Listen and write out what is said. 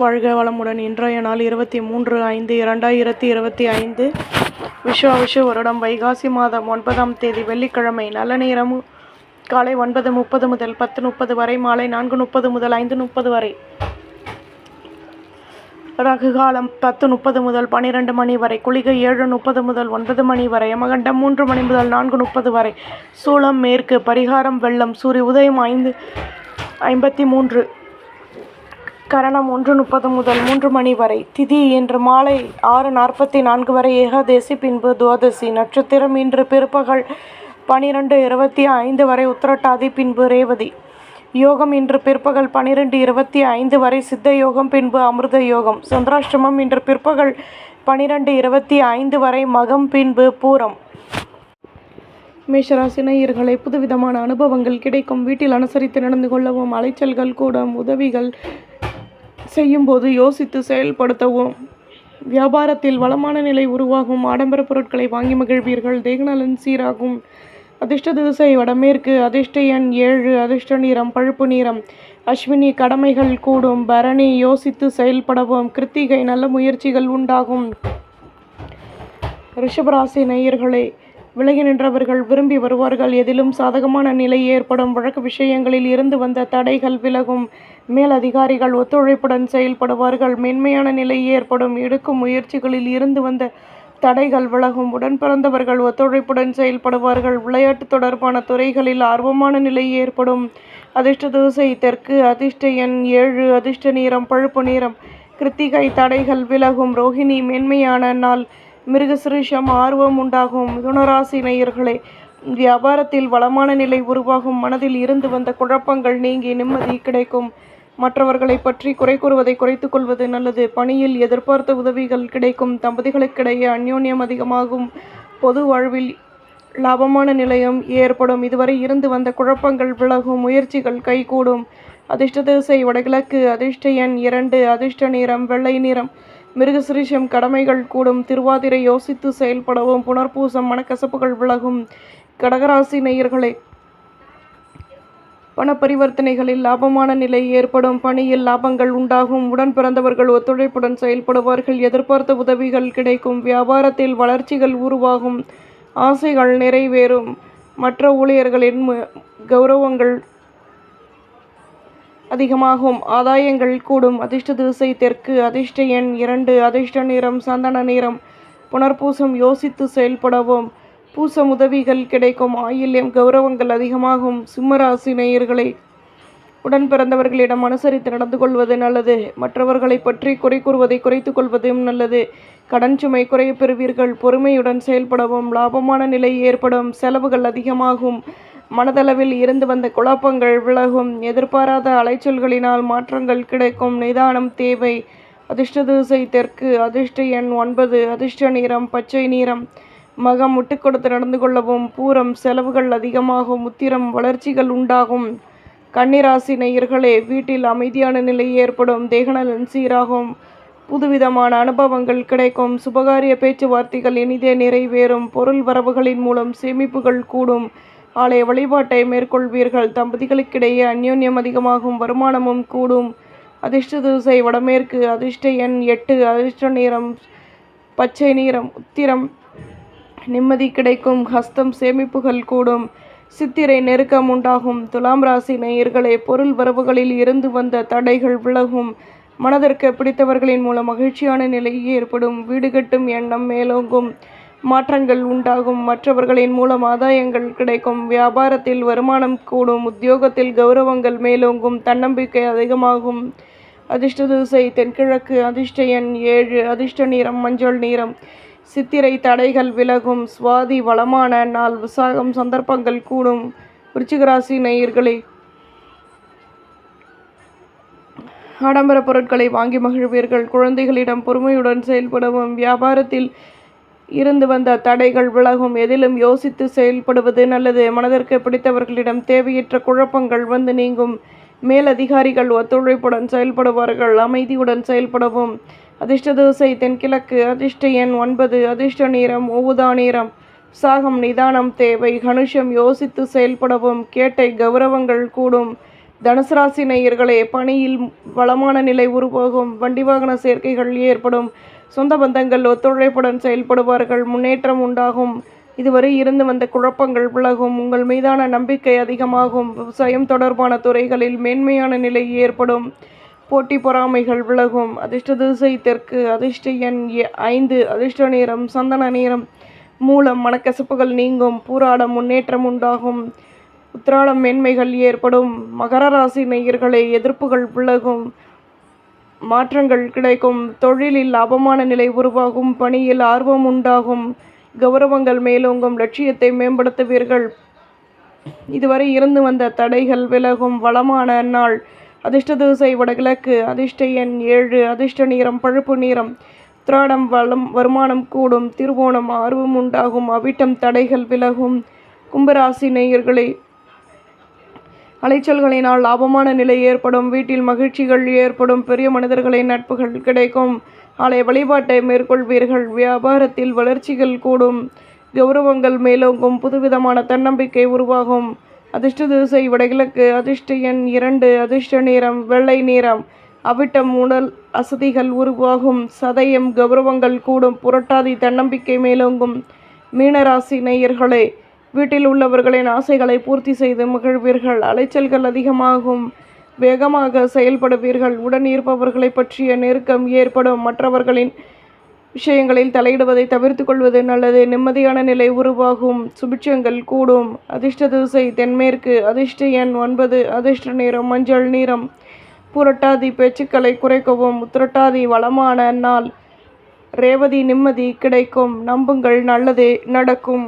வாழ்க வளமுடன். இன்றைய நாள் 23/5/2025 விஷு வருடம் வைகாசி மாதம் 9ஆம் தேதி வெள்ளிக்கிழமை. நல்ல நேரம் காலை 9:30 முதல் 10:30 வரை, மாலை 4:30 முதல் 5:30 வரை. ரகு காலம் 10:30 முதல் 12 மணி வரை. குளிகை 7:30 முதல் 9 மணி வரை. யமகண்டம் 3 மணி முதல் 4:30 வரை. சூலம் மேற்கு. பரிகாரம் வெள்ளம். சூரிய உதயம் 5:53. கரணம் 1:30 முதல் 3 மணி வரை. திதி இன்று மாலை 6:44 வரை ஏகாதேசி, பின்பு துவாதசி. நட்சத்திரம் இன்று பிற்பகல் 12:25 வரை உத்திரட்டாதி, பின்பு ரேவதி. யோகம் இன்று பிற்பகல் 12:25 வரை சித்த யோகம், பின்பு அமிர்த யோகம். சந்திராஷ்டமம் இன்று பிற்பகல் 12:25 வரை மகம், பின்பு பூரம். மேஷராசி நேயர்களே, புதுவிதமான அனுபவங்கள் கிடைக்கும். வீட்டில் அனுசரித்து நடந்து கொள்ளவும். அலைச்சல்கள் கூடும். உதவிகள் செய்யும்போது யோசித்து செயல்படுத்தவும். வியாபாரத்தில் வளமான நிலை உருவாகும். ஆடம்பர பொருட்களை வாங்கி மகிழ்வீர்கள். தேகநலன் சீராகும். அதிர்ஷ்ட திசை வடமேற்கு. அதிர்ஷ்ட எண் 7. அதிர்ஷ்ட நிறம் பழுப்பு நிறம். அஸ்வினி கடமைகள் கூடும். பரணி யோசித்து செயல்படவும். கிருத்திகை நல்ல முயற்சிகள் உண்டாகும். ரிஷபராசி நேயர்களே, விலகி நின்றவர்கள் விரும்பி வருவார்கள். எதிலும் சாதகமான நிலை ஏற்படும். வழக்கு விஷயங்களில் இருந்து வந்த தடைகள் விலகும். மேல் அதிகாரிகள் ஒத்துழைப்புடன் செயல்படுவார்கள். மென்மையான நிலை ஏற்படும். எடுக்கும் முயற்சிகளில் இருந்து வந்த தடைகள் விலகும். உடன் பிறந்தவர்கள் ஒத்துழைப்புடன் செயல்படுவார்கள். விளையாட்டு தொடர்பான துறைகளில் ஆர்வமான நிலை ஏற்படும். அதிர்ஷ்ட திசை தெற்கு. அதிர்ஷ்ட எண் 7. அதிர்ஷ்ட நிறம் பழுப்பு நிறம். கிருத்திகை தடைகள் விலகும். ரோஹிணி மென்மையான நாள். மிருகசிருஷம் ஆர்வம் உண்டாகும். மிதுனராசி நேயர்களே, வியாபாரத்தில் வளமான நிலை உருவாகும். மனதில் இருந்து வந்த குழப்பங்கள் நீங்கி நிம்மதி கிடைக்கும். மற்றவர்களை பற்றி குறை கூறுவதை குறைத்துக் கொள்வது நல்லது. பணியில் எதிர்பார்த்த உதவிகள் கிடைக்கும். தம்பதிகளுக்கிடையே அந்யோன்யம் அதிகமாகும். பொது வாழ்வில் லாபமான நிலையம் ஏற்படும். இதுவரை இருந்து வந்த குழப்பங்கள் விலகும். முயற்சிகள் கைகூடும். அதிர்ஷ்ட திசை வடகிழக்கு. அதிர்ஷ்ட எண் 2. அதிர்ஷ்ட நிறம் வெள்ளை நிறம். மிருகசிருஷம் கடமைகள் கூடும். திருவாதிரை யோசித்து செயல்படவும். புனர்பூசம் மனக்கசப்புகள் விலகும். கடகராசி நேயர்களே, பண பரிவர்த்தனைகளில் லாபமான நிலை ஏற்படும். பணியில் லாபங்கள் உண்டாகும். உடன் பிறந்தவர்கள் ஒத்துழைப்புடன் செயல்படுவார்கள். எதிர்பார்த்த உதவிகள் கிடைக்கும். வியாபாரத்தில் வளர்ச்சிகள் உருவாகும். ஆசைகள் நிறைவேறும். மற்ற ஊழியர்களின் கௌரவங்கள் அதிகமாகும். ஆதாயங்கள் கூடும். அதிர்ஷ்ட திசை தெற்கு. அதிர்ஷ்ட எண் 2. அதிர்ஷ்ட நிறம் சந்தன நிறம். புனர்பூசம் யோசித்து செயல்படவும். பூசம் உதவிகள் கிடைக்கும். ஆயில்யம் கௌரவங்கள் அதிகமாகும். சிம்மராசி நேயர்களை, உடன் பிறந்தவர்களிடம் அனுசரித்து நடந்து கொள்வது நல்லது. மற்றவர்களை பற்றி குறை கூறுவதை குறைத்துக் கொள்வதும் நல்லது. கடன் சுமை குறைய பெறுவீர்கள். பொறுமையுடன் செயல்படவும். லாபமான நிலை ஏற்படும். செலவுகள் அதிகமாகும். மனதளவில் இருந்து வந்த குழப்பங்கள் விலகும். எதிர்பாராத அலைச்சல்களினால் மாற்றங்கள் கிடைக்கும். நிதானம் தேவை. அதிர்ஷ்ட திசை தெற்கு. அதிர்ஷ்ட எண் 9. அதிர்ஷ்ட நிறம் பச்சை நிறம். மகம் விட்டு கொடுத்து நடந்து கொள்ளவும். பூரம் செலவுகள் அதிகமாகும். உத்திரம் வளர்ச்சிகள் உண்டாகும். கன்னிராசி நேயர்களே, வீட்டில் அமைதியான நிலை ஏற்படும். தேகநலன் சீராகும். புதுவிதமான அனுபவங்கள் கிடைக்கும். சுபகாரிய பேச்சுவார்த்தைகள் இனிதே நிறைவேறும். பொருள் வரவுகளின் மூலம் சேமிப்புகள் கூடும். ஆலய வழிபாட்டை மேற்கொள்வீர்கள். தம்பதிகளுக்கிடையே அந்யோன்யம் அதிகமாகும். வருமானமும் கூடும். அதிர்ஷ்ட திசை வடமேற்கு. அதிர்ஷ்ட எண் 8. அதிர்ஷ்ட நிறம் பச்சை நிறம். உத்திரம் நிம்மதி கிடைக்கும். ஹஸ்தம் சேமிப்புகள் கூடும். சித்திரை நெருக்கம் உண்டாகும். துலாம் ராசி நேயர்களே, பொருள் வரவுகளில் இருந்து வந்த தடைகள் விலகும். மனதிற்கு பிடித்தவர்களின் மூலம் மகிழ்ச்சியான நிலை ஏற்படும். வீடு கட்டும் எண்ணம் மேலோங்கும். மாற்றங்கள் உண்டாகும். மற்றவர்களின் மூலம் ஆதாயங்கள் கிடைக்கும். வியாபாரத்தில் வருமானம் கூடும். உத்தியோகத்தில் கௌரவங்கள் மேலோங்கும். தன்னம்பிக்கை அதிகமாகும். அதிர்ஷ்ட திசை தென்கிழக்கு. அதிர்ஷ்ட எண் 7. அதிர்ஷ்ட நிறம் மஞ்சள் நிறம். சித்திரை தடைகள் விலகும். சுவாதி வளமான நாள். விசாகம் சந்தர்ப்பங்கள் கூடும். விருச்சிகராசி நேயர்களே, ஆடம்பர பொருட்களை வாங்கி மகிழ்வீர்கள். குழந்தைகளிடம் பொறுமையுடன் செயல்படவும். வியாபாரத்தில் இருந்து வந்த தடைகள் விலகும். எதிலும் யோசித்து செயல்படுவது நல்லது. மனதிற்கு பிடித்தவர்களிடம் தேவையற்ற குழப்பங்கள் வந்து நீங்கும். மேலதிகாரிகள் ஒத்துழைப்புடன் செயல்படுவார்கள். அமைதியுடன் செயல்படவும். அதிர்ஷ்ட திசை தென்கிழக்கு. அதிர்ஷ்ட எண் 9. அதிர்ஷ்ட நிறம் ஊதா நிறம். சாகம் நிதானம் தேவை. கனுஷம் யோசித்து செயல்படவும். கேட்டை கௌரவங்கள் கூடும். தனுசு ராசி நேயர்களே, பணியில் வளமான நிலை உருவாகும். வண்டி வாகன சேர்க்கைகள் ஏற்படும். சொந்த பந்தங்கள் ஒத்துழைப்புடன் செயல்படுவார்கள். முன்னேற்றம் உண்டாகும். இதுவரை இருந்து வந்த குழப்பங்கள் விலகும். உங்கள் மீதான நம்பிக்கை அதிகமாகும். விவசாயம் தொடர்பான துறைகளில் மேன்மையான நிலை ஏற்படும். போட்டி பொறாமைகள் விலகும். அதிர்ஷ்ட திசை தெற்கு. அதிர்ஷ்ட எண் 5. அதிர்ஷ்ட நிறம் சந்தன நிறம். மூலம் மனக்கசப்புகள் நீங்கும். பூராடம் முன்னேற்றம் உண்டாகும். உத்திராடம் மேன்மைகள் ஏற்படும். மகர ராசி நேயர்களே, எதிர்ப்புகள் விலகும். மாற்றங்கள் கிடைக்கும். தொழிலில் லாபமான நிலை உருவாகும். பணியில் ஆர்வம் உண்டாகும். கௌரவங்கள் மேலோங்கும். லட்சியத்தை மேம்படுத்துவீர்கள். இதுவரை இருந்து வந்த தடைகள் விலகும். வளமான நாள். அதிர்ஷ்ட திசை வடகிழக்கு. அதிர்ஷ்ட எண் 7. அதிர்ஷ்ட நிறம் பழுப்பு நிறம். உத்திராடம் வருமானம் கூடும். திருவோணம் ஆர்வம் உண்டாகும். அவிட்டம் தடைகள் விலகும். கும்பராசி நேயர்களே, அலைச்சல்களினால் லாபமான நிலை ஏற்படும். வீட்டில் மகிழ்ச்சிகள் ஏற்படும். பெரிய மனிதர்களின் நட்புகள் கிடைக்கும். ஆலய வழிபாட்டை மேற்கொள்வீர்கள். வியாபாரத்தில் வளர்ச்சிகள் கூடும். கௌரவங்கள் மேலோங்கும். புதுவிதமான தன்னம்பிக்கை உருவாகும். அதிர்ஷ்ட திசை வடகிழக்கு. அதிர்ஷ்ட எண் 2. அதிர்ஷ்ட நிறம் வெள்ளை நிறம். அவிட்டம் உடல் அசதிகள் உருவாகும். சதயம் கௌரவங்கள் கூடும். புரட்டாதி தன்னம்பிக்கை மேலோங்கும். மீனராசி நேயர்களே, வீட்டில் உள்ளவர்களின் ஆசைகளை பூர்த்தி செய்து மகிழ்வீர்கள். அலைச்சல்கள் அதிகமாகும். வேகமாக செயல்படுவீர்கள். உடன் இருப்பவர்களை பற்றிய நெருக்கம் ஏற்படும். மற்றவர்களின் விஷயங்களில் தலையிடுவதை தவிர்த்து கொள்வது நல்லது. நிம்மதியான நிலை உருவாகும். சுபிட்சங்கள் கூடும். அதிர்ஷ்ட திசை தென்மேற்கு. அதிர்ஷ்ட எண் 9. அதிர்ஷ்ட நிறம் மஞ்சள் நிறம். புரட்டாதி பேச்சுக்களை குறைக்கவும். உத்திரட்டாதி வளமான நாள். ரேவதி நிம்மதி கிடைக்கும். நம்புங்கள், நல்லதே நடக்கும்.